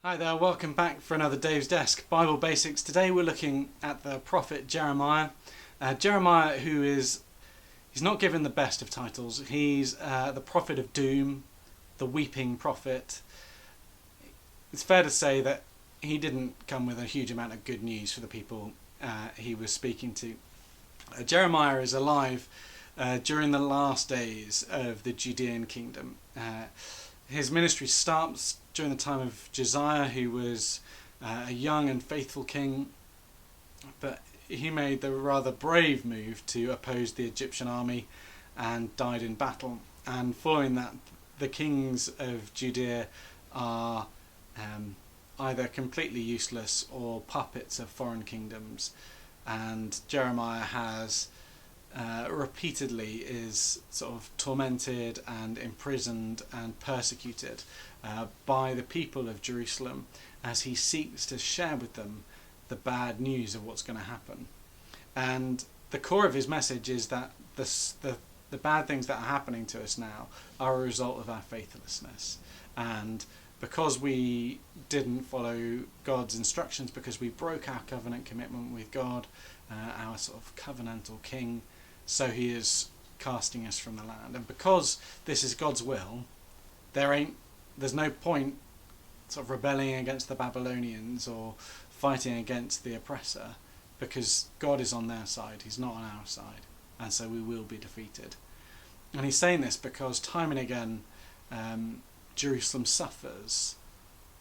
Hi there, welcome back for another Dave's Desk Bible Basics. Today we're looking at the prophet Jeremiah. Jeremiah, he's not given the best of titles. He's the prophet of doom, the weeping prophet. It's fair to say that he didn't come with a huge amount of good news for the people he was speaking to. Jeremiah is alive during the last days of the Judean kingdom. His ministry starts during the time of Josiah, who was a young and faithful king, but he made the rather brave move to oppose the Egyptian army and died in battle. And following that, the kings of Judea are either completely useless or puppets of foreign kingdoms, and Jeremiah has repeatedly is sort of tormented and imprisoned and persecuted by the people of Jerusalem as he seeks to share with them the bad news of what's going to happen. And the core of his message is that the bad things that are happening to us now are a result of our faithlessness, and because we didn't follow God's instructions, because we broke our covenant commitment with God, our sort of covenantal king, so he is casting us from the land. And because this is God's will, there's no point sort of rebelling against the Babylonians or fighting against the oppressor, because God is on their side, he's not on our side, and so we will be defeated. And he's saying this because time and again Jerusalem suffers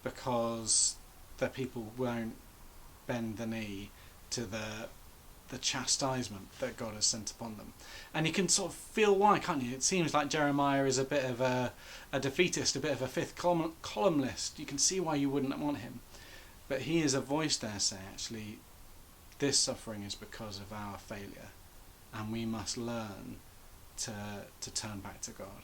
because the people won't bend the knee to the chastisement that God has sent upon them. And you can sort of feel why, can't you? It seems like Jeremiah is a bit of a defeatist, a bit of a fifth columnist. You can see why you wouldn't want him. But he is a voice there saying, actually, this suffering is because of our failure, and we must learn to turn back to God.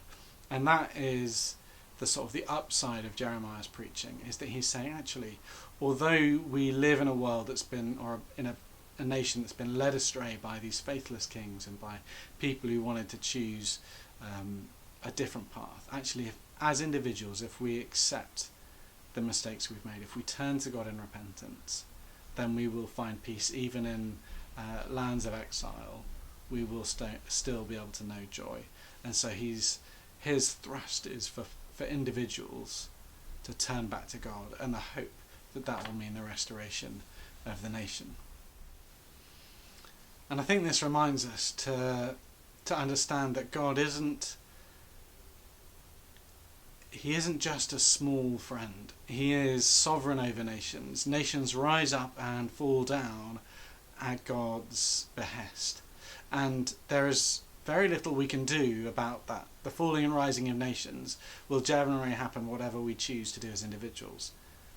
And that is the sort of the upside of Jeremiah's preaching, is that he's saying, actually, although we live in a world that's been, or in a nation that's been led astray by these faithless kings and by people who wanted to choose a different path, actually, as individuals, if we accept the mistakes we've made, if we turn to God in repentance, then we will find peace. Even in lands of exile, we will still be able to know joy. And so his thrust is for individuals to turn back to God, and the hope that will mean the restoration of the nation. And I think this reminds us to understand that God isn't just a small friend. He is sovereign over nations. Nations rise up and fall down at God's behest. And there is very little we can do about that. The falling and rising of nations will generally happen whatever we choose to do as individuals.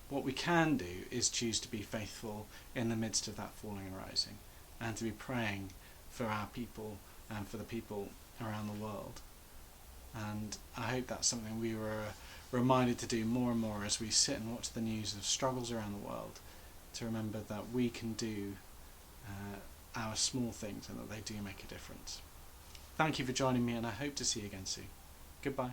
What we can do is choose to be faithful in the midst of that falling and rising, and to be praying for our people and for the people around the world. And I hope that's something we were reminded to do more and more as we sit and watch the news of struggles around the world, to remember that we can do our small things and that they do make a difference. Thank you for joining me, and I hope to see you again soon. Goodbye.